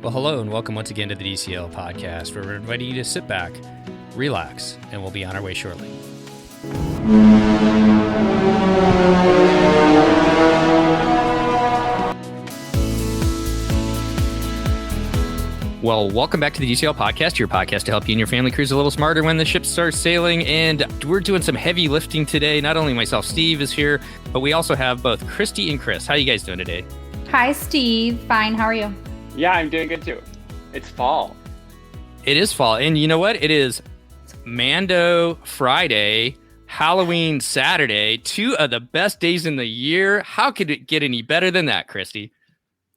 Well, hello and welcome once again to the DCL podcast, where we're inviting you to sit back, relax, and we'll be on our way shortly. Well, welcome back to the DCL podcast, your podcast to help you and your family cruise a little smarter when the ship starts sailing. And we're doing some heavy lifting today. Not only myself, Steve is here, but we also have both Christy and Chris. How are you guys doing today? Hi, Steve. Fine. How are you? Yeah, I'm doing good too. It's fall. It is fall. And you know what? It is Mando Friday, Halloween Saturday, two of the best days in the year. How could it get any better than that, Christy?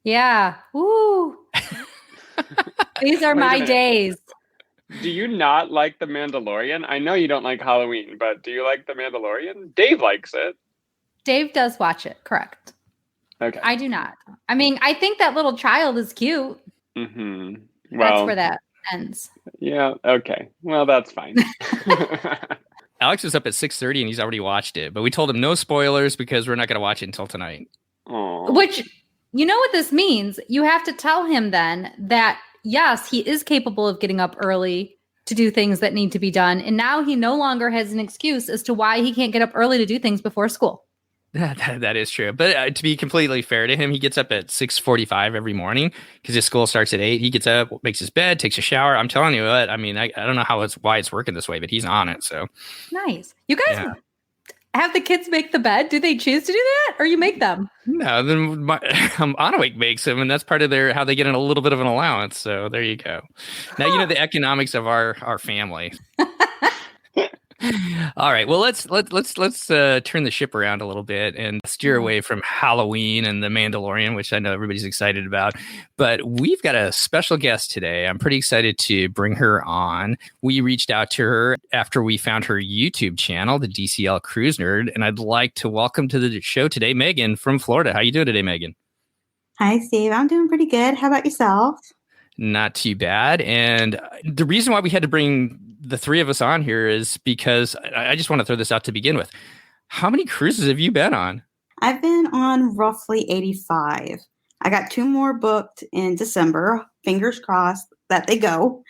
Yeah. Woo. These are my days. Do you not like The Mandalorian? I know you don't like Halloween, but do you like The Mandalorian? Dave likes it. Dave does watch it, correct. Okay. I do not. I mean, I think that little child is cute. Mm-hmm. That's Well, where that ends. yeah, okay. Well, that's fine. Alex is up at 6:30 and he's already watched it, but we told him no spoilers because we're not going to watch it until tonight. Aw. Which, you know what this means? You have to tell him then that, yes, he is capable of getting up early to do things that need to be done. And now he no longer has an excuse as to why he can't get up early to do things before school. That is true. But to be completely fair to him, he gets up at 6:45 every morning because his school starts at 8. He gets up, makes his bed, takes a shower. I'm telling you what, I mean, I don't know why it's working this way, but he's on it. So Nice. You guys have the kids make the bed? Do they choose to do that, or you make them? No, then Onawake makes them, and that's part of how they get in a little bit of an allowance. So there you go. Now you know the economics of our family. All right. Well, let's turn the ship around a little bit and steer away from Halloween and the Mandalorian, which I know everybody's excited about. But we've got a special guest today. I'm pretty excited to bring her on. We reached out to her after we found her YouTube channel, the DCL Cruise Nerd, and I'd like to welcome to the show today Megan from Florida. How you doing today, Megan? Hi, Steve. I'm doing pretty good. How about yourself? Not too bad. And the reason why we had to bring the three of us on here is because I just want to throw this out to begin with. How many cruises have you been on? I've been on roughly 85. I got 2 more booked in December. Fingers crossed that they go.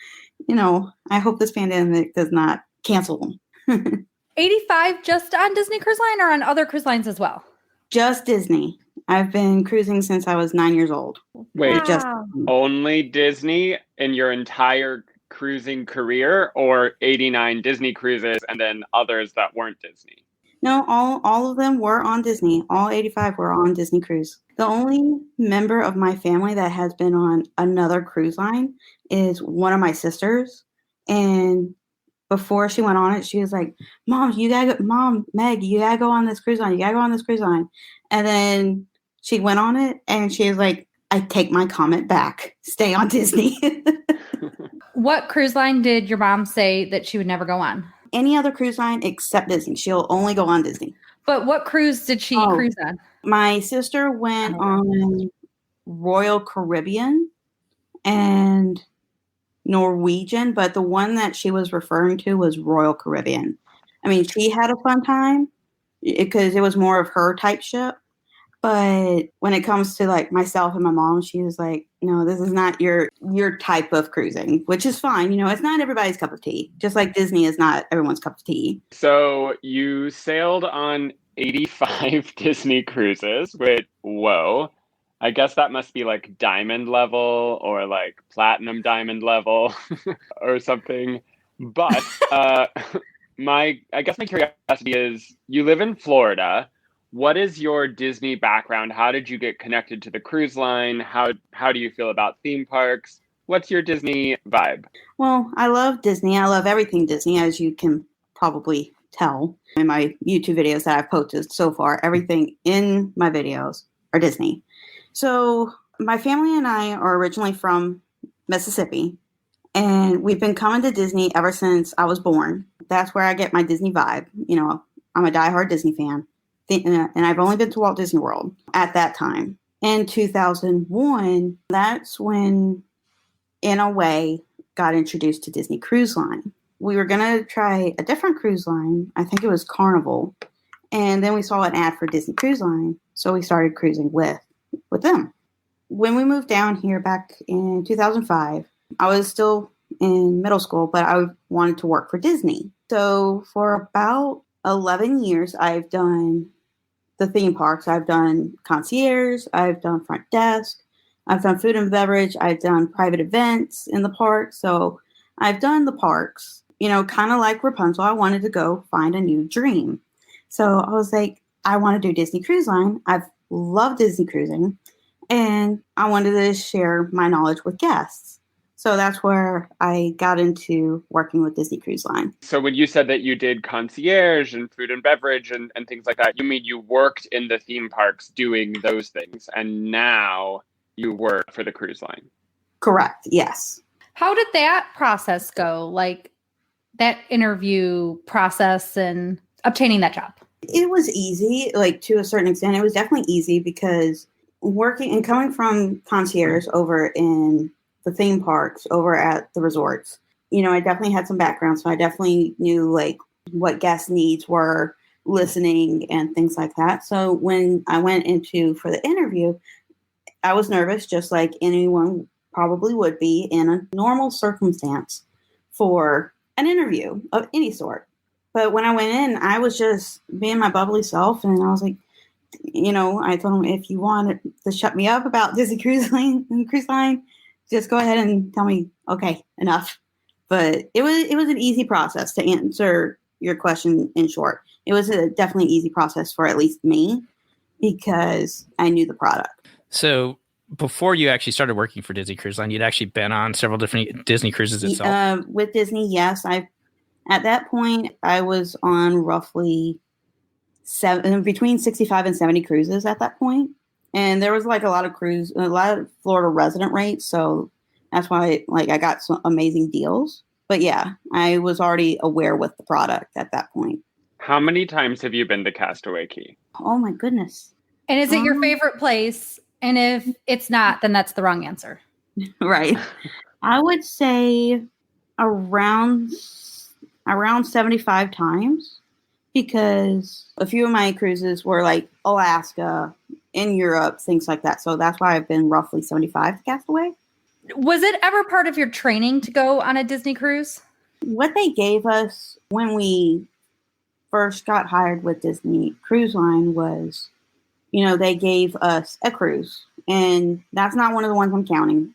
You know, I hope this pandemic does not cancel them. 85 just on Disney Cruise Line or on other cruise lines as well? Just Disney. I've been cruising since I was 9 years old. Wait, Just only Disney in your entire cruising career, or 89 Disney cruises and then others that weren't Disney? No, all of them were on Disney. All 85 were on Disney Cruise. The only member of my family that has been on another cruise line is one of my sisters. And before she went on it, she was like, Meg, you gotta go on this cruise line. You gotta go on this cruise line. And then she went on it and she was like, I take my comment back. Stay on Disney. What cruise line did your mom say that she would never go on? Any other cruise line except Disney. She'll only go on Disney. But what cruise did she cruise on? My sister went on Royal Caribbean and Norwegian, but the one that she was referring to was Royal Caribbean. I mean, she had a fun time because it was more of her type ship. But when it comes to like myself and my mom, she was like, no, this is not your type of cruising, which is fine. You know, it's not everybody's cup of tea, just like Disney is not everyone's cup of tea. So you sailed on 85 Disney cruises, whoa. I guess that must be like diamond level or like platinum diamond level or something. But my curiosity is, you live in Florida. What is your Disney background? How did you get connected to the cruise line? How do you feel about theme parks? What's your Disney vibe? Well, I love Disney. I love everything Disney, as you can probably tell in my YouTube videos that I've posted so far. Everything in my videos are Disney. So my family and I are originally from Mississippi, and we've been coming to Disney ever since I was born. That's where I get my Disney vibe. You know, I'm a diehard Disney fan. And I've only been to Walt Disney World at that time. In 2001, that's when, in a way, got introduced to Disney Cruise Line. We were going to try a different cruise line. I think it was Carnival. And then we saw an ad for Disney Cruise Line. So we started cruising with them. when we moved down here back in 2005, I was still in middle school, but I wanted to work for Disney. So for about 11 years, I've done the theme parks. I've done concierge, I've done front desk, I've done food and beverage, I've done private events in the park. So I've done the parks, kind of like Rapunzel. I wanted to go find a new dream. So I was like, I want to do Disney Cruise Line. I've loved Disney cruising, and I wanted to share my knowledge with guests. So that's where I got into working with Disney Cruise Line. So when you said that you did concierge and food and beverage and things like that, you mean you worked in the theme parks doing those things, and now you work for the cruise line? Correct. Yes. How did that process go? Like that interview process and obtaining that job? It was easy, like to a certain extent. It was definitely easy because working and coming from concierge over in the theme parks, over at the resorts, I definitely had some background. So I definitely knew like what guest needs were, listening and things like that. So when I went for the interview, I was nervous, just like anyone probably would be in a normal circumstance for an interview of any sort. But when I went in, I was just being my bubbly self. And I was like, I told him, if you want to shut me up about Disney Cruise Line, just go ahead and tell me, okay, enough. But it was an easy process to answer your question in short. It was a definitely easy process for at least me because I knew the product. So before you actually started working for Disney Cruise Line, you'd actually been on several different Disney cruises itself? With Disney, yes. At that point, I was on roughly between 65 and 70 cruises at that point. And there was like a lot of Florida resident rates. So that's why I got some amazing deals. But yeah, I was already aware with the product at that point. How many times have you been to Castaway Cay? Oh my goodness. And is it your favorite place? And if it's not, then that's the wrong answer. Right. I would say around 75 times, because a few of my cruises were like Alaska, in Europe, things like that. So that's why I've been roughly 75 to Castaway. Was it ever part of your training to go on a Disney cruise? What they gave us when we first got hired with Disney Cruise Line was, they gave us a cruise. And that's not one of the ones I'm counting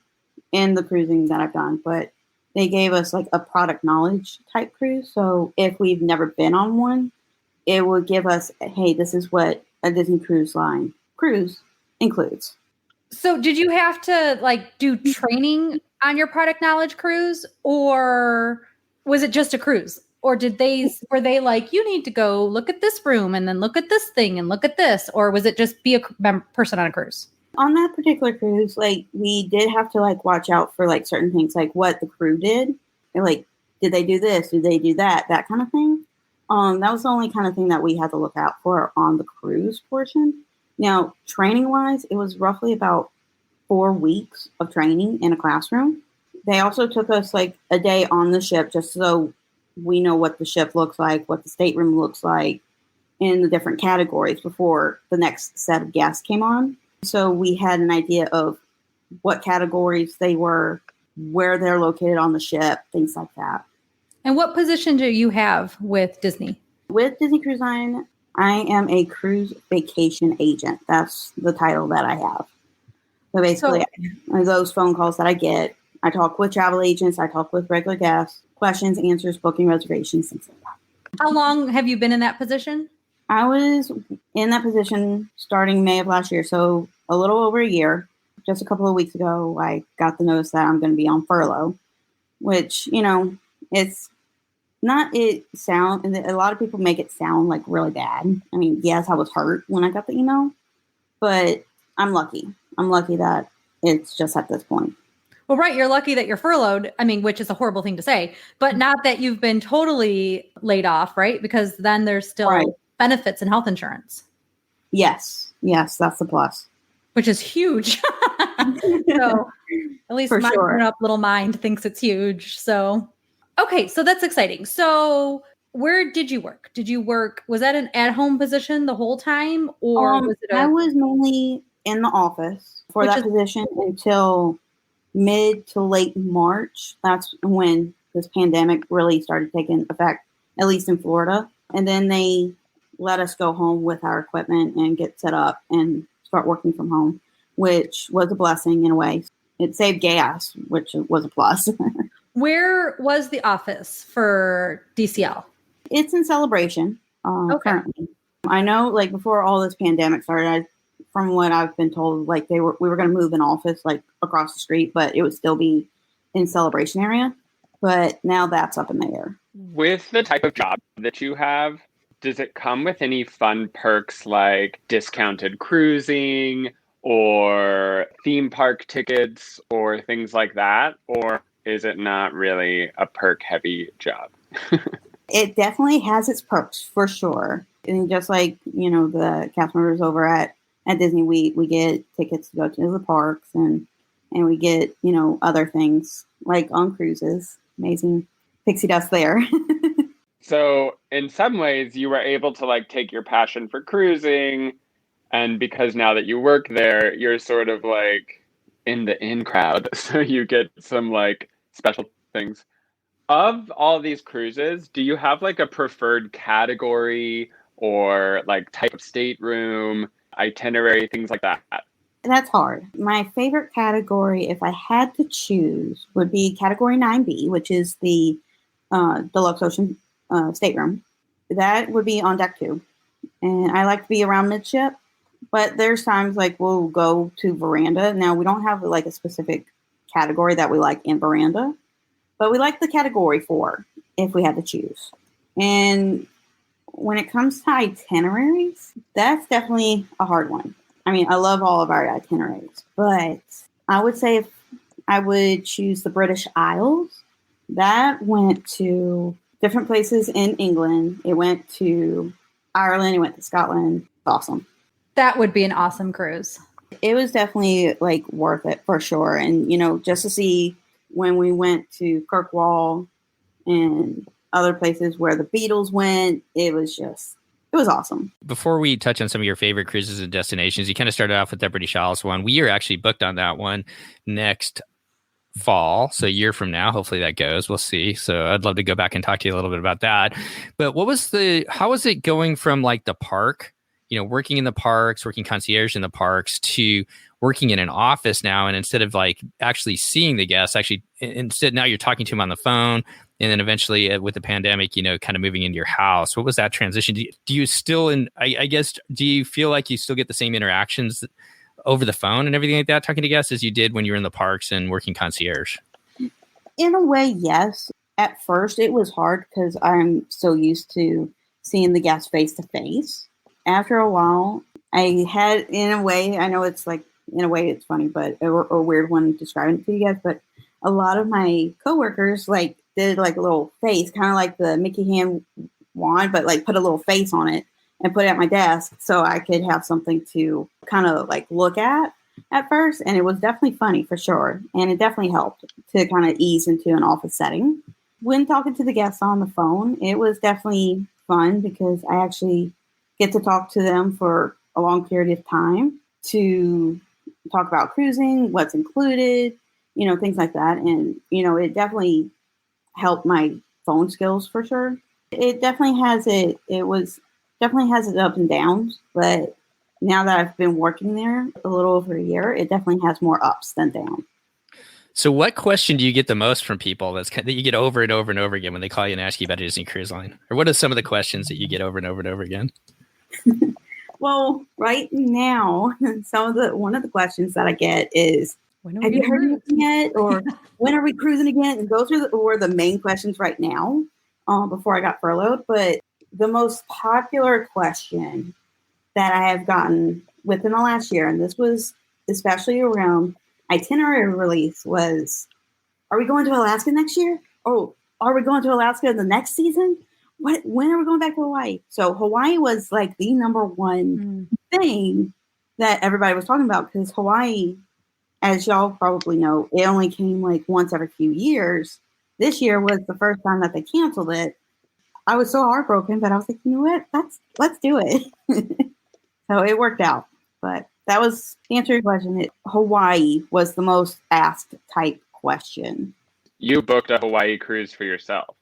in the cruising that I've done, but they gave us like a product knowledge type cruise. So if we've never been on one, it would give us, hey, this is what a Disney Cruise Line cruise includes. So did you have to do training on your product knowledge cruise, or was it just a cruise? Or were they like, you need to go look at this room and then look at this thing and look at this? Or was it just be a person on a cruise? On that particular cruise, we did have to watch out for certain things, like what the crew did. And, did they do this? Did they do that? That kind of thing. That was the only kind of thing that we had to look out for on the cruise portion. Now, training-wise, it was roughly about 4 weeks of training in a classroom. They also took us a day on the ship just so we know what the ship looks like, what the stateroom looks like in the different categories before the next set of guests came on. So we had an idea of what categories they were, where they're located on the ship, things like that. And what position do you have with Disney? With Disney Cruise Line, I am a cruise vacation agent. That's the title that I have. So basically, those phone calls that I get, I talk with travel agents, I talk with regular guests, questions, answers, booking reservations, things like that. How long have you been in that position? I was in that position starting May of last year, so a little over a year. Just a couple of weeks ago, I got the notice that I'm going to be on furlough, which, it's not and a lot of people make it sound really bad. I mean, yes, I was hurt when I got the email, but I'm lucky. I'm lucky that it's just at this point. Well, right. You're lucky that you're furloughed. I mean, which is a horrible thing to say, but not that you've been totally laid off, right? Because then there's still benefits and health insurance. Yes, that's the plus. Which is huge. So at least my grown-up little mind thinks it's huge. So, okay. So that's exciting. So where did you work? Was that an at-home position the whole time? Or was it I was mainly in the office for Which that is- position until mid to late March. That's when this pandemic really started taking effect, at least in Florida. And then they let us go home with our equipment and get set up and start working from home, which was a blessing in a way. It saved gas, which was a plus. Where was the office for DCL? It's in Celebration currently. I know, like, before all this pandemic started, from what I've been told, like, we were going to move an office, like, across the street, but it would still be in Celebration area. But now that's up in the air. With the type of job that you have, does it come with any fun perks like discounted cruising or theme park tickets or things like that? Or is it not really a perk-heavy job? It definitely has its perks, for sure. And just like, the cast members over at Disney, we get tickets to go to the parks and we get, other things like on cruises. Amazing pixie dust there. So in some ways, you were able to like take your passion for cruising, and because now that you work there, you're sort of like in the in crowd, so you get some like special things. Of all these cruises, do you have like a preferred category or like type of stateroom, itinerary, things like that? That's hard. My favorite category, if I had to choose, would be Category 9B, which is the Deluxe Ocean stateroom. That would be on deck 2. And I like to be around midship, but there's times like we'll go to veranda. Now, we don't have like a specific category that we like in veranda, but we like the Category 4 if we had to choose. And when it comes to itineraries, that's definitely a hard one. I mean, I love all of our itineraries, but I would say if I would choose the British Isles, that went to different places in England. It went to Ireland. It went to Scotland. Awesome. That would be an awesome cruise. It was definitely like worth it for sure. And, just to see when we went to Kirkwall and other places where the Beatles went, it was awesome. Before we touch on some of your favorite cruises and destinations, you kind of started off with that British Isles one. We are actually booked on that one next fall. So a year from now, hopefully that goes. We'll see. So I'd love to go back and talk to you a little bit about that. But how was it going from like the park, working in the parks, working concierge in the parks, to working in an office now? And instead of like actually seeing the guests, instead now you're talking to them on the phone. And then eventually with the pandemic, kind of moving into your house. What was that transition? Do you still, do you feel like you still get the same interactions over the phone and everything like that, talking to guests, as you did when you were in the parks and working concierge? In a way, yes. At first, it was hard because I'm so used to seeing the guests face to face. After a while, I had, in a way, I know it's like, in a way it's funny, but a weird one describing it to you guys, but a lot of my coworkers like did like a little face, kind of like the Mickey hand wand, but like put a little face on it and put it at my desk so I could have something to kind of like look at first. And it was definitely funny for sure. And it definitely helped to kind of ease into an office setting. When talking to the guests on the phone, it was definitely fun because I actually get to talk to them for a long period of time to talk about cruising, what's included, things like that. And, it definitely helped my phone skills for sure. It definitely has its ups and downs, but now that I've been working there a little over a year, it definitely has more ups than downs. So what question do you get the most from people that you get over and over and over again when they call you and ask you about a Disney Cruise Line? Or what are some of the questions that you get over and over and over again? Well, right now, one of the questions that I get is, have you heard anything yet? Or when are we cruising again? And those were the main questions right now before I got furloughed. But the most popular question that I have gotten within the last year, and this was especially around itinerary release, was, are we going to Alaska next year? Oh, are we going to Alaska the next season? When are we going back to Hawaii? So Hawaii was like the number one thing that everybody was talking about, because Hawaii, as y'all probably know, it only came like once every few years. This year was the first time that they canceled it. I was so heartbroken, but I was like, you know what? Let's do it. So it worked out. But that was to answer your question. Hawaii was the most asked type question. You booked a Hawaii cruise for yourself.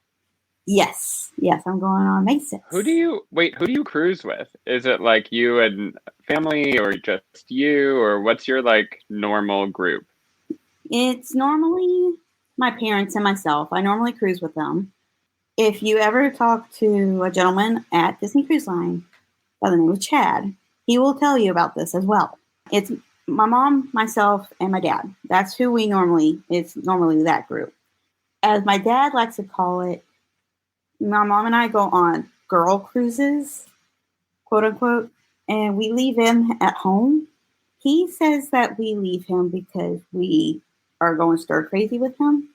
Yes, I'm going on May 6th. Who do you cruise with? Is it like you and family, or just you, or what's your like normal group? It's normally my parents and myself. I normally cruise with them. If you ever talk to a gentleman at Disney Cruise Line by the name of Chad, he will tell you about this as well. It's my mom, myself, and my dad. That's who it's normally that group. As my dad likes to call it, my mom and I go on girl cruises, quote unquote, and we leave him at home. He says that we leave him because we are going stir crazy with him.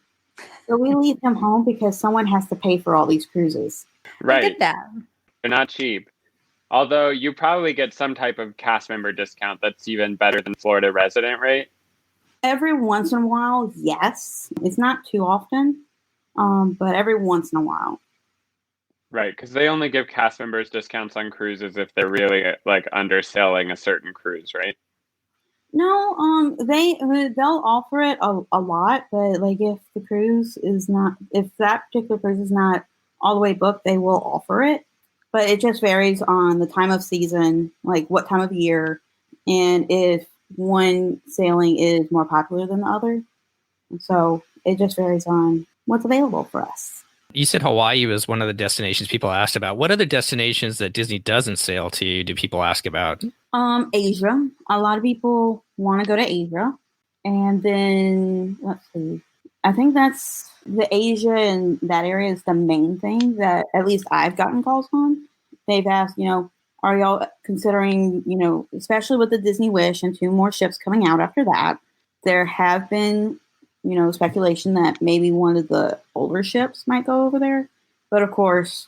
So we leave him home because someone has to pay for all these cruises. Right. I get that. They're not cheap. Although you probably get some type of cast member discount that's even better than Florida resident rate. Every once in a while, yes. It's not too often, but every once in a while. Right, because they only give cast members discounts on cruises if they're really like underselling a certain cruise, right? No, they'll offer it a lot, but like if that particular cruise is not all the way booked, they will offer it. But it just varies on the time of season, like what time of year, and if one sailing is more popular than the other. So it just varies on what's available for us. You said Hawaii was one of the destinations people asked about. What other destinations that Disney doesn't sail to do people ask about? Asia. A lot of people want to go to Asia. And then, let's see. I think that's the Asia and that area is the main thing that at least I've gotten calls on. They've asked, are y'all considering, especially with the Disney Wish and 2 more ships coming out after that, there have been, speculation that maybe one of the older ships might go over there. But of course,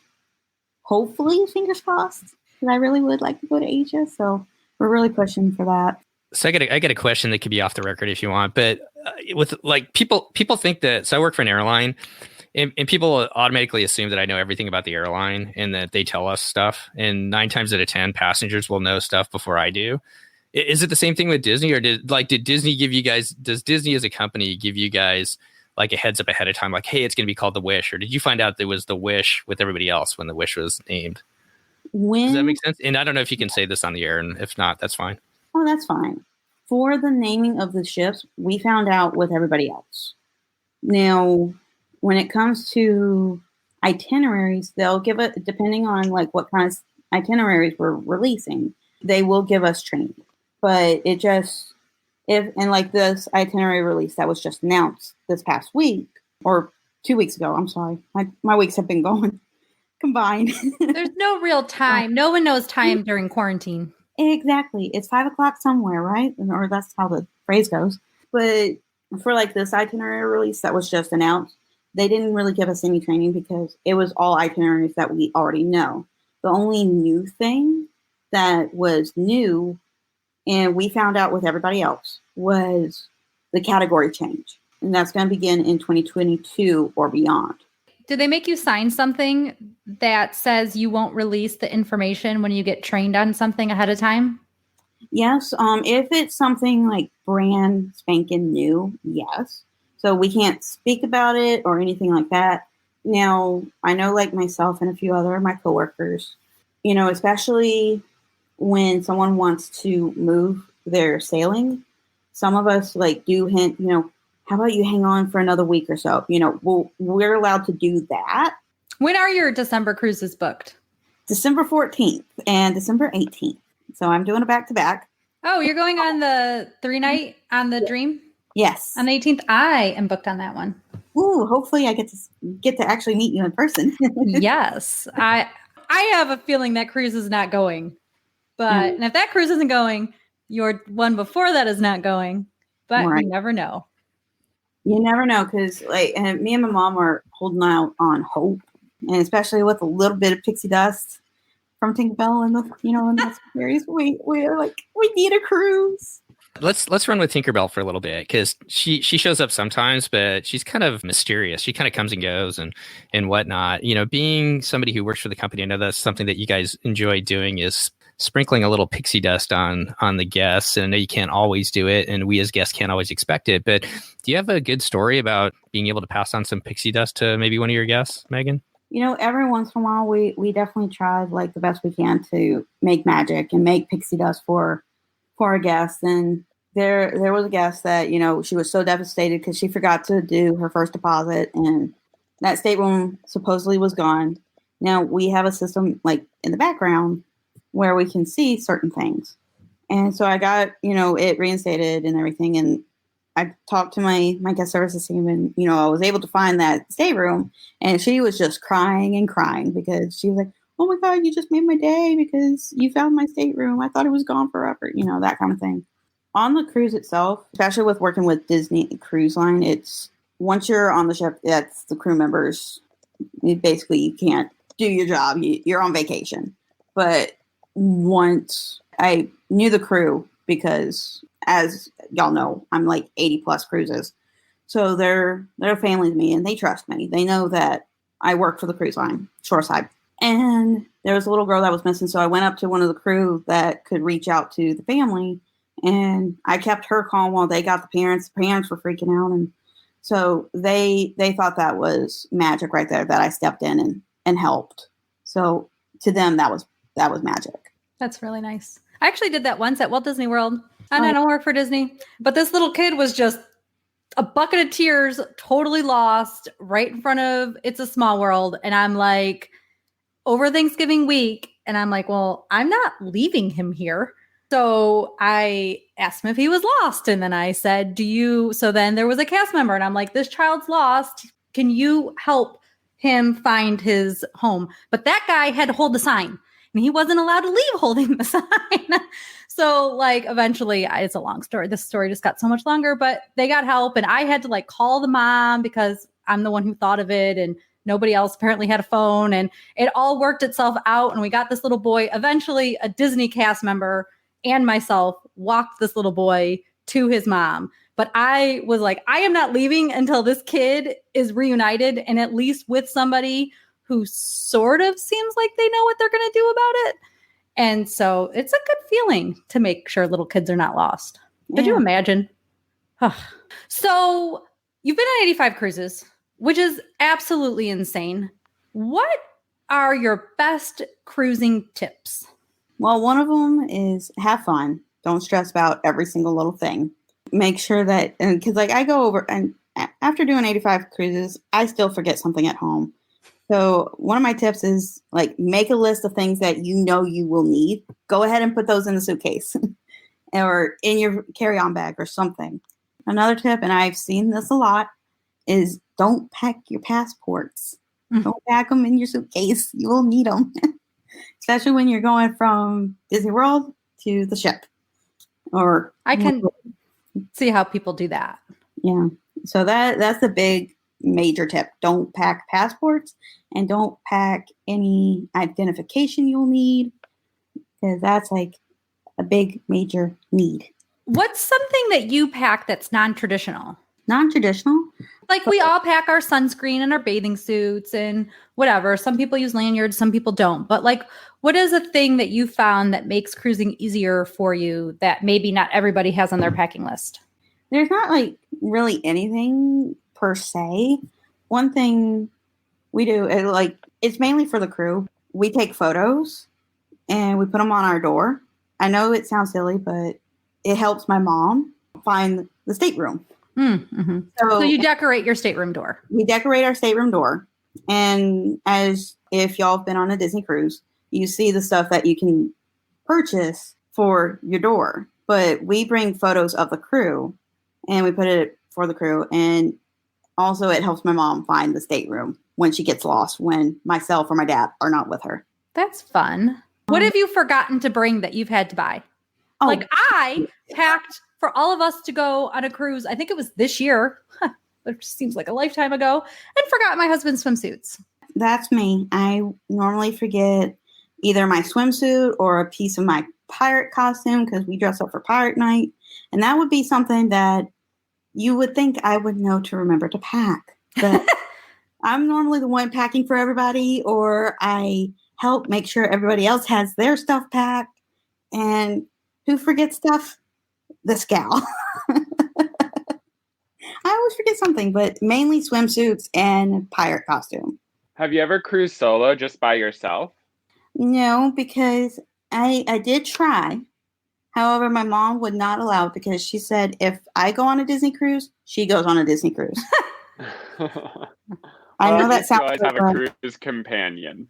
hopefully, fingers crossed, because I really would like to go to Asia. So we're really pushing for that. So I got a question that could be off the record if you want, but with like people think that, so I work for an airline and people automatically assume that I know everything about the airline and that they tell us stuff. And 9 times out of 10 passengers will know stuff before I do. Is it the same thing with Disney, or did Disney give you guys, does Disney as a company give you guys like a heads up ahead of time? Like, hey, it's going to be called the Wish, or did you find out there was the Wish with everybody else when the Wish was named? Does that make sense? And I don't know if you can say this on the air, and if not, that's fine. Oh, that's fine. For the naming of the ships, we found out with everybody else. Now, when it comes to itineraries, they'll give it, depending on like what kind of itineraries we're releasing, they will give us training. But it just, and like this itinerary release that was just announced this past week, or 2 weeks ago, I'm sorry. My weeks have been going combined. There's no real time. No one knows time during quarantine. Exactly. It's 5 o'clock somewhere, right? Or that's how the phrase goes. But for like this itinerary release that was just announced, they didn't really give us any training because it was all itineraries that we already know. The only new thing that was new, and we found out with everybody else, was the category change. And that's going to begin in 2022 or beyond. Do they make you sign something that says you won't release the information when you get trained on something ahead of time? Yes. If it's something like brand spanking new, yes. So we can't speak about it or anything like that. Now, I know like myself and a few other of my coworkers, especially when someone wants to move their sailing, some of us like do hint, how about you hang on for another week or so? We're allowed to do that. When are your December cruises booked? December 14th and December 18th. So I'm doing a back-to-back. Oh, you're going on the 3-night on the Dream? Yes. On the 18th, I am booked on that one. Ooh, hopefully I get to actually meet you in person. Yes. I have a feeling that cruise is not going. But and if that cruise isn't going, your one before that is not going. But right. You never know. You never know, because and me and my mom are holding out on hope, and especially with a little bit of pixie dust from Tinkerbell and the series, we're like, we need a cruise. Let's run with Tinkerbell for a little bit, because she shows up sometimes, but she's kind of mysterious. She kind of comes and goes and whatnot. Being somebody who works for the company, I know that's something that you guys enjoy doing, is sprinkling a little pixie dust on the guests. And I know you can't always do it, and we as guests can't always expect it. But do you have a good story about being able to pass on some pixie dust to maybe one of your guests, Megan? Every once in a while, we definitely tried like the best we can to make magic and make pixie dust for our guests. And there was a guest that, she was so devastated because she forgot to do her first deposit, and that stateroom supposedly was gone. Now we have a system like in the background where we can see certain things. And so I got, it reinstated and everything. And I talked to my guest services team, and, I was able to find that stateroom, and she was just crying and crying because she was like, oh my God, you just made my day because you found my stateroom. I thought it was gone forever, that kind of thing. On the cruise itself, especially with working with Disney Cruise Line, it's once you're on the ship, that's the crew members. You can't do your job. You're on vacation. But once I knew the crew, because as y'all know, I'm like 80 plus cruises. So they're family to me, and they trust me. They know that I work for the cruise line, shoreside. And there was a little girl that was missing. So I went up to one of the crew that could reach out to the family, and I kept her calm while they got the parents. The parents were freaking out. And so they thought that was magic right there, that I stepped in and helped. So to them, that was magic. That's really nice. I actually did that once at Walt Disney World. And I don't work for Disney, but this little kid was just a bucket of tears, totally lost right in front of It's a Small World. And I'm like, over Thanksgiving week. And I'm like, well, I'm not leaving him here. So I asked him if he was lost. And then I said, so then there was a cast member, and I'm like, this child's lost. Can you help him find his home? But that guy had to hold the sign, and he wasn't allowed to leave holding the sign. So eventually, it's a long story. This story just got so much longer, but they got help, and I had to call the mom because I'm the one who thought of it, and nobody else apparently had a phone, and it all worked itself out. And we got this little boy. Eventually, a Disney cast member and myself walked this little boy to his mom. But I was like, I am not leaving until this kid is reunited, and at least with somebody who sort of seems like they know what they're going to do about it. And so it's a good feeling to make sure little kids are not lost. Could you imagine? So you've been on 85 cruises, which is absolutely insane. What are your best cruising tips? Well, one of them is have fun. Don't stress about every single little thing. Make sure that, because I go over, and after doing 85 cruises, I still forget something at home. So one of my tips is make a list of things that you will need. Go ahead and put those in the suitcase or in your carry-on bag or something. Another tip, and I've seen this a lot, is don't pack your passports. Don't pack them in your suitcase. You will need them, especially when you're going from Disney World to the ship. Or I can see how people do that. Yeah. So that's the big major tip. Don't pack passports, and don't pack any identification you'll need, because that's a big major need. What's something that you pack that's non-traditional? Non-traditional? We all pack our sunscreen and our bathing suits and whatever. Some people use lanyards, some people don't. But what is a thing that you found that makes cruising easier for you that maybe not everybody has on their packing list? There's not really anything per se. One thing we do is it's mainly for the crew. We take photos and we put them on our door. I know it sounds silly, but it helps my mom find the stateroom. Mm-hmm. So you decorate your stateroom door. We decorate our stateroom door. And as if y'all have been on a Disney cruise, you see the stuff that you can purchase for your door. But we bring photos of the crew and we put it for the crew. And also it helps my mom find the stateroom when she gets lost, when myself or my dad are not with her. That's fun. What have you forgotten to bring that you've had to buy? I packed for all of us to go on a cruise. I think it was this year, which seems like a lifetime ago, and forgot my husband's swimsuits. That's me. I normally forget either my swimsuit or a piece of my pirate costume because we dress up for pirate night. And that would be something that you would think I would know to remember to pack. But I'm normally the one packing for everybody, or I help make sure everybody else has their stuff packed. And who forgets stuff? This gal. I always forget something, but mainly swimsuits and pirate costume. Have you ever cruised solo just by yourself? No, because I did try. However, my mom would not allow it because she said if I go on a Disney cruise, she goes on a Disney cruise. I know that sounds. You always have a cruise companion.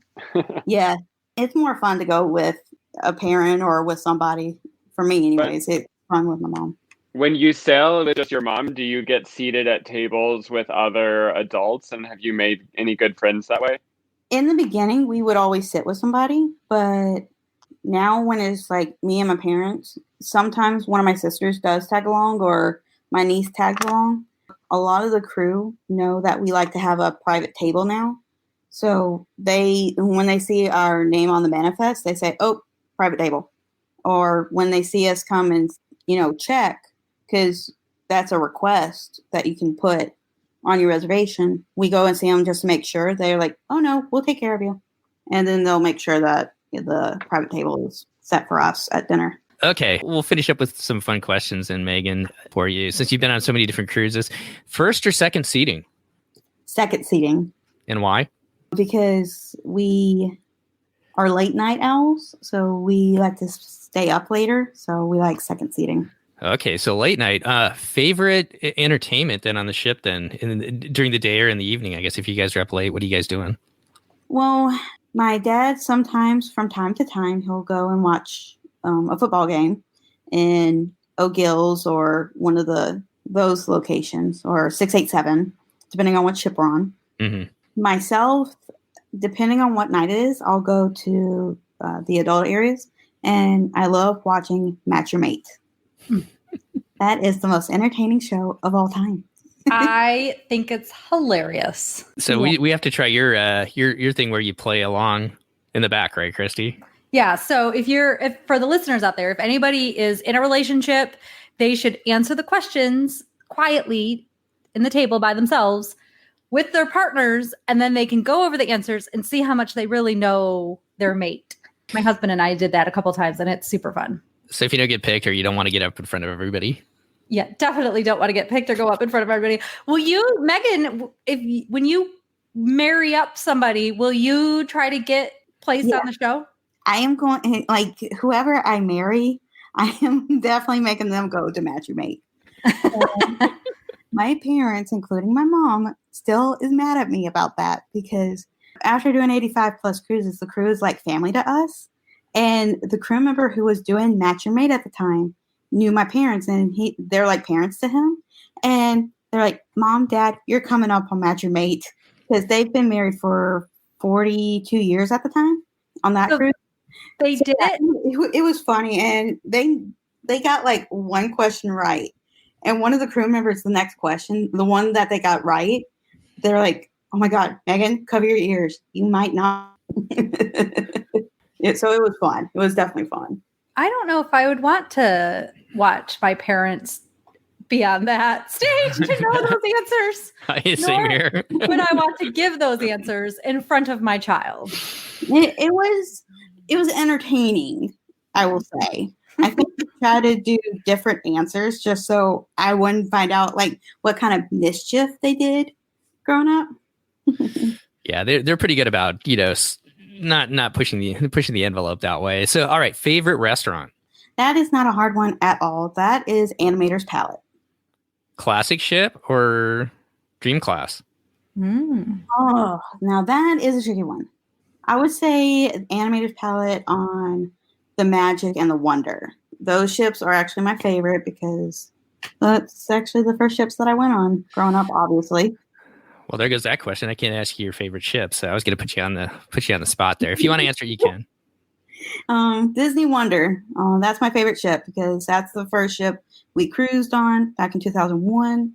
Yeah, it's more fun to go with a parent or with somebody. For me, anyways, it's fun with my mom. When you sail with just your mom, do you get seated at tables with other adults? And have you made any good friends that way? In the beginning, we would always sit with somebody, but now when it's like me and my parents, sometimes one of my sisters does tag along or my niece tags along. A lot of the crew know that we like to have a private table now. So when they see our name on the manifest, they say, oh, private table. Or when they see us come and, check, because that's a request that you can put on your reservation, we go and see them just to make sure. They're like, oh, no, we'll take care of you. And then they'll make sure that the private table is set for us at dinner. Okay, we'll finish up with some fun questions, and Megan, for you, since you've been on so many different cruises. First or second seating? Second seating. And why? Because we are late night owls, so we like to stay up later, so we like second seating. Okay, so late night. Favorite entertainment then on the ship then, during the day or in the evening, I guess, if you guys are up late, what are you guys doing? Well, my dad sometimes, from time to time, he'll go and watch a football game in O'Gill's or one of those locations, or 687, depending on what ship we're on. Mm-hmm. Myself, depending on what night it is, I'll go to the adult areas, and I love watching Match Your Mate. That is the most entertaining show of all time. I think it's hilarious. So we have to try your thing where you play along in the back, right, Christy? Yeah. So if for the listeners out there, if anybody is in a relationship, they should answer the questions quietly in the table by themselves with their partners, and then they can go over the answers and see how much they really know their mate. My husband and I did that a couple times, and it's super fun. So if you don't get picked or you don't want to get up in front of everybody. Yeah, definitely don't want to get picked or go up in front of everybody. Will you, Megan, when you marry up somebody, will you try to get placed on the show? I am going, like, whoever I marry, I am definitely making them go to Match Your Mate. My parents, including my mom, still is mad at me about that because after doing 85 plus cruises, the crew is like family to us. And the crew member who was doing Match Your Mate at the time knew my parents, and they're like parents to him. And they're like, Mom, Dad, you're coming up on Match Your Mate, because they've been married for 42 years at the time on that cruise. They did it? It was funny, and they got like one question right. And one of the crew members, the next question, the one that they got right, they're like, oh my God, Megan, cover your ears. You might not. So it was fun. It was definitely fun. I don't know if I would want to watch my parents be on that stage to know those answers. Same here. Would I want to give those answers in front of my child? It was entertaining, I will say. I think we try to do different answers just so I wouldn't find out like what kind of mischief they did growing up. Yeah, they're pretty good about, not pushing the envelope that way. So, all right, favorite restaurant? That is not a hard one at all. That is Animator's Palette. Classic ship or Dream Class? Oh, now that is a tricky one. I would say Animator's Palette on the Magic and the Wonder. Those ships are actually my favorite because that's actually the first ships that I went on growing up, obviously. Well, there goes that question. I can't ask you your favorite ship, so I was going to put you on the spot there. If you want to answer, you can. Disney Wonder. That's my favorite ship because that's the first ship we cruised on back in 2001.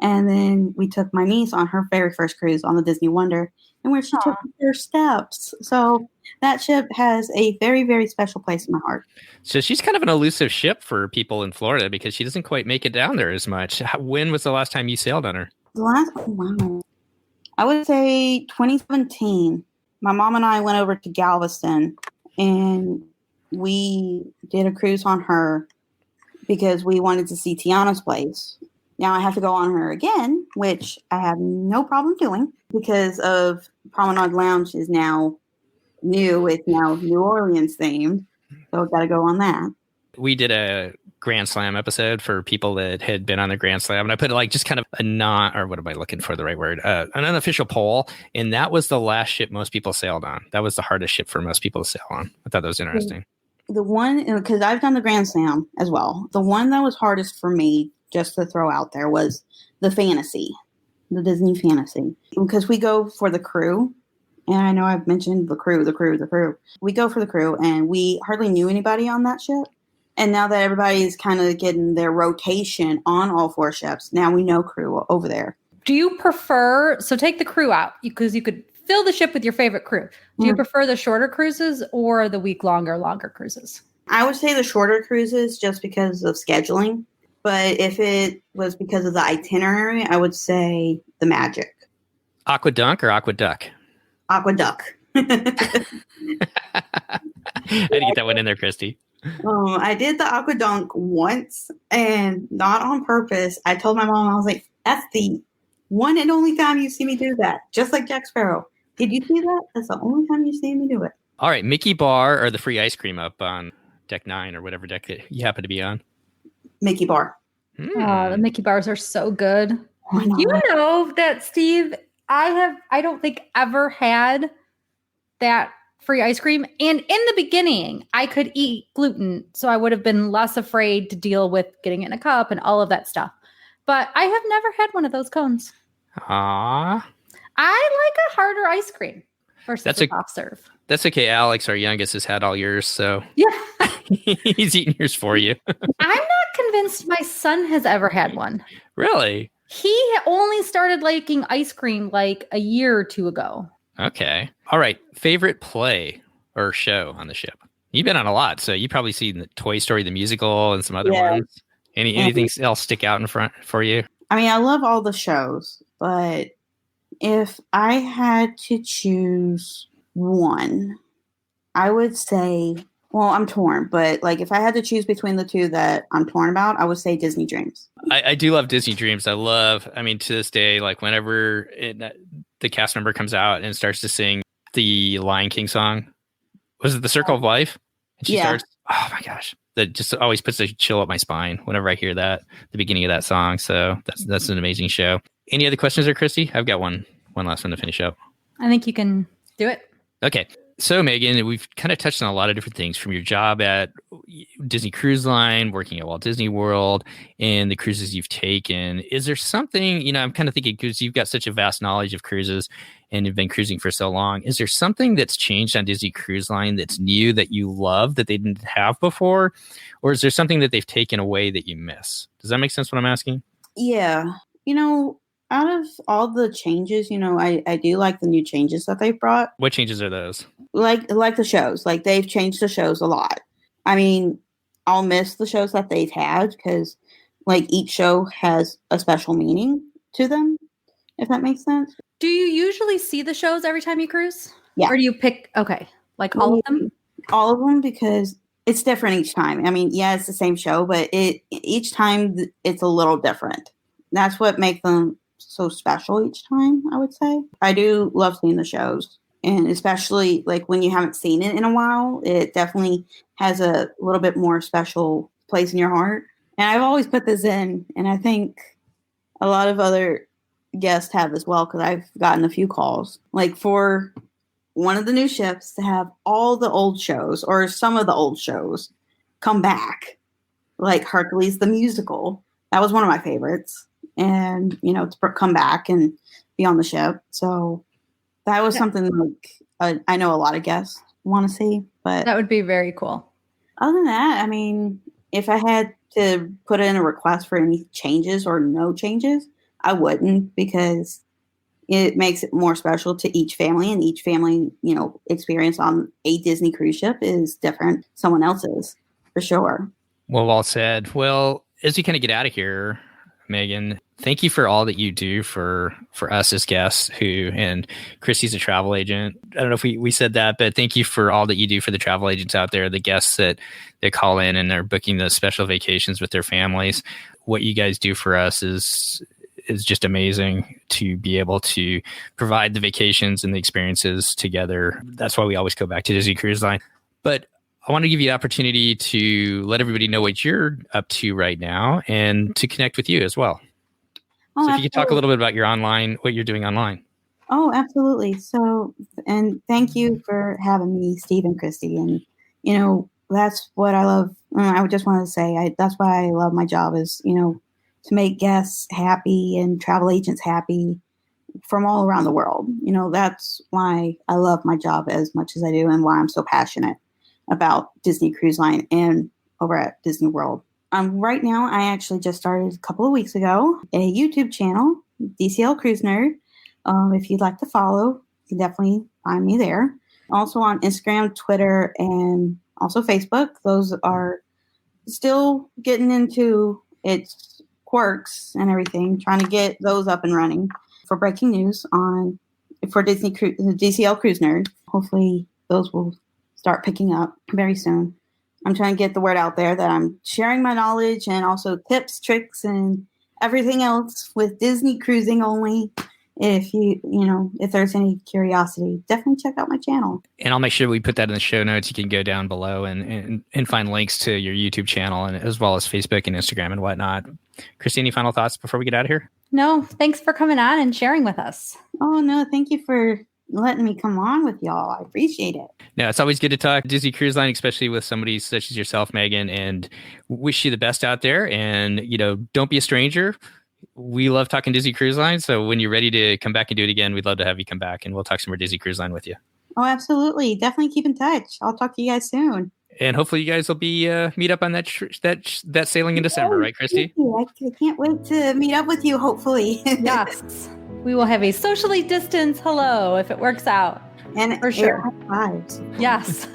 And then we took my niece on her very first cruise on the Disney Wonder, and where she took her steps. So that ship has a very, very special place in my heart. So she's kind of an elusive ship for people in Florida because she doesn't quite make it down there as much. When was the last time you sailed on her? I would say 2017. My mom and I went over to Galveston, and we did a cruise on her because we wanted to see Tiana's place. Now I have to go on her again, which I have no problem doing because of Promenade Lounge is now new. It's now New Orleans themed. So I've got to go on that. We did a Grand Slam episode for people that had been on the Grand Slam, and I put like just kind of or what am I looking for the right word? An unofficial poll, and that was the last ship most people sailed on. That was the hardest ship for most people to sail on. I thought that was interesting. The one, because I've done the Grand Slam as well, the one that was hardest for me, just to throw out there, was the Fantasy, the Disney Fantasy, because we go for the crew. And I know I've mentioned the crew. We go for the crew, and we hardly knew anybody on that ship. And now that everybody's kind of getting their rotation on all 4 ships, now we know crew over there. Do you prefer, so take the crew out, because you could fill the ship with your favorite crew. Do you prefer the shorter cruises or the week longer cruises? I would say the shorter cruises just because of scheduling. But if it was because of the itinerary, I would say the Magic. Aquadunk or Aquaduck? Aquaduck. I had to get that one in there, Christy. I did the Aquadunk once, and not on purpose. I told my mom, I was like, that's the one and only time you see me do that. Just like Jack Sparrow. Did you see that? That's the only time you see me do it. All right, Mickey Bar or the free ice cream up on deck 9 or whatever deck that you happen to be on? Mickey Bar. The Mickey Bars are so good. You know that, Steve, I don't think ever had that free ice cream. And in the beginning, I could eat gluten, so I would have been less afraid to deal with getting it in a cup and all of that stuff. But I have never had one of those cones. Aww. I like a harder ice cream versus a soft serve. That's okay. Alex, our youngest, has had all yours, so yeah, he's eating yours for you. I'm not convinced my son has ever had one. Really? He only started liking ice cream like a year or 2 ago. Okay. All right. Favorite play or show on the ship? You've been on a lot, so you probably seen the Toy Story, the musical, and some other ones. Anything else stick out in front for you? I mean, I love all the shows, but if I had to choose one, I would say, well, I'm torn, but like if I had to choose between the 2 that I'm torn about, I would say Disney Dreams. I do love Disney Dreams. I mean, to this day, like whenever the cast member comes out and starts to sing the Lion King song, was it The Circle of Life? And she starts, oh my gosh, that just always puts a chill up my spine whenever I hear that, the beginning of that song. So that's an amazing show. Any other questions there, Christy? I've got one last one to finish up. I think you can do it. Okay. So, Megan, we've kind of touched on a lot of different things from your job at Disney Cruise Line, working at Walt Disney World, and the cruises you've taken. Is there something, I'm kind of thinking, because you've got such a vast knowledge of cruises and you've been cruising for so long, is there something that's changed on Disney Cruise Line that's new that you love that they didn't have before? Or is there something that they've taken away that you miss? Does that make sense what I'm asking? Yeah. Out of all the changes, I do like the new changes that they've brought. What changes are those? Like the shows. Like they've changed the shows a lot. I mean, I'll miss the shows that they've had because like each show has a special meaning to them, if that makes sense. Do you usually see the shows every time you cruise? Yeah. Or do you pick, like all of them? All of them, because it's different each time. I mean, yeah, it's the same show, but each time it's a little different. That's what makes them so special each time, I would say. I do love seeing the shows, and especially like when you haven't seen it in a while, it definitely has a little bit more special place in your heart. And I've always put this in, and I think a lot of other guests have as well, because I've gotten a few calls like for one of the new ships to have all the old shows or some of the old shows come back, like Hercules the musical. That was one of my favorites. And, to come back and be on the ship. So that was something like I know a lot of guests want to see. But that would be very cool. Other than that, I mean, if I had to put in a request for any changes or no changes, I wouldn't, because it makes it more special to each family, and each family, experience on a Disney cruise ship is different than someone else's, for sure. Well said. Well, as we kind of get out of here, Megan. Thank you for all that you do for us as guests and Christy's a travel agent. I don't know if we said that, but thank you for all that you do for the travel agents out there, the guests that call in and are booking those special vacations with their families. What you guys do for us is just amazing to be able to provide the vacations and the experiences together. That's why we always go back to Disney Cruise Line. But I want to give you the opportunity to let everybody know what you're up to right now and to connect with you as well. So if you could talk a little bit about what you're doing online. Oh, absolutely. So, and thank you for having me, Steve and Christy. And, that's what I love. I would just want to say, that's why I love my job is, to make guests happy and travel agents happy from all around the world. That's why I love my job as much as I do and why I'm so passionate about Disney Cruise Line and over at Disney World. Right now, I actually just started a couple of weeks ago a YouTube channel, DCL Cruise Nerd. If you'd like to follow, you can definitely find me there. Also on Instagram, Twitter, and also Facebook. Those are still getting into its quirks and everything, trying to get those up and running for breaking news for DCL Cruise Nerd. Hopefully those will start picking up very soon. I'm trying to get the word out there that I'm sharing my knowledge and also tips, tricks, and everything else with Disney cruising only. If there's any curiosity, definitely check out my channel. And I'll make sure we put that in the show notes. You can go down below and find links to your YouTube channel and as well as Facebook and Instagram and whatnot. Christy, any final thoughts before we get out of here? No, thanks for coming on and sharing with us. Oh, no, thank you for letting me come on with y'all. I appreciate it. No, it's always good to talk Disney Cruise Line, especially with somebody such as yourself, Megan, and wish you the best out there. And, don't be a stranger. We love talking Disney Cruise Line. So when you're ready to come back and do it again, we'd love to have you come back and we'll talk some more Disney Cruise Line with you. Oh, absolutely. Definitely keep in touch. I'll talk to you guys soon. And hopefully you guys will be meet up on that sailing in December, right, Christy? I can't wait to meet up with you, hopefully. Yes. We will have a socially distanced hello if it works out. And for sure. Vibes. Yes.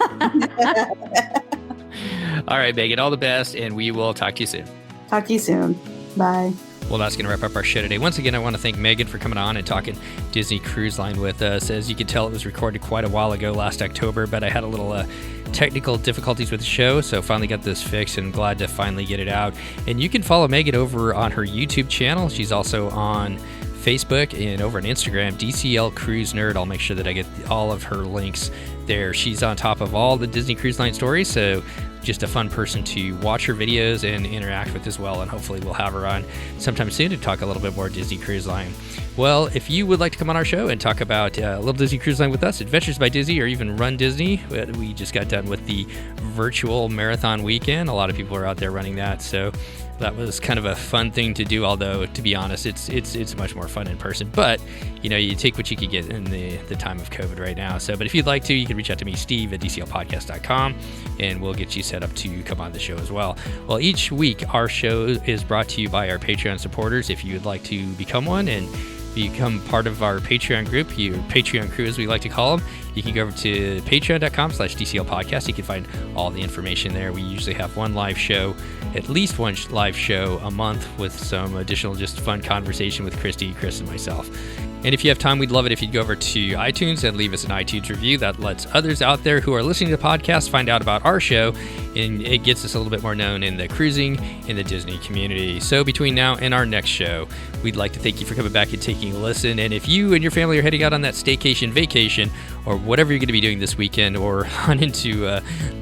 All right, Megan, all the best, and we will talk to you soon. Talk to you soon. Bye. Well, that's going to wrap up our show today. Once again, I want to thank Megan for coming on and talking Disney Cruise Line with us. As you can tell, it was recorded quite a while ago, last October, but I had a little technical difficulties with the show, so finally got this fixed and glad to finally get it out. And you can follow Megan over on her YouTube channel. She's also on Facebook and over on Instagram, DCL Cruise Nerd. I'll make sure that I get all of her links there. She's on top of all the Disney Cruise Line stories, so just a fun person to watch her videos and interact with as well. And hopefully we'll have her on sometime soon to talk a little bit more Disney Cruise Line. Well, if you would like to come on our show and talk about a little Disney Cruise Line with us, Adventures by Disney, or even Run Disney, we just got done with the virtual marathon weekend. A lot of people are out there running that, so that was kind of a fun thing to do, although to be honest, it's much more fun in person. But you take what you could get in the time of COVID right now. So, but if you'd like to, you can reach out to me, Steve at DCLpodcast.com, and we'll get you set up to come on the show as well. Well, each week our show is brought to you by our Patreon supporters. If you would like to become one and become part of our Patreon group, your Patreon crew as we like to call them, you can go over to patreon.com/DCL podcast. You can find all the information there. We usually have at least one live show a month with some additional just fun conversation with Christy, Chris, and myself. And if you have time, we'd love it if you'd go over to iTunes and leave us an iTunes review. That lets others out there who are listening to the podcast find out about our show, and it gets us a little bit more known in the cruising in the Disney community. So between now and our next show, we'd like to thank you for coming back and taking a listen. And if you and your family are heading out on that staycation, vacation, or whatever you're going to be doing this weekend or on into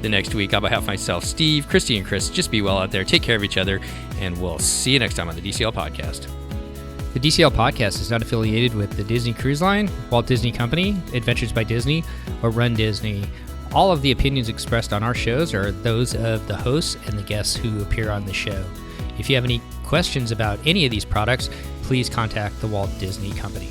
the next week, on behalf of myself, Steve, Christy, and Chris, just be well out there. Take care of each other, and we'll see you next time on the DCL Podcast. The DCL Podcast is not affiliated with the Disney Cruise Line, Walt Disney Company, Adventures by Disney, or Run Disney. All of the opinions expressed on our shows are those of the hosts and the guests who appear on the show. If you have any questions about any of these products, please contact the Walt Disney Company.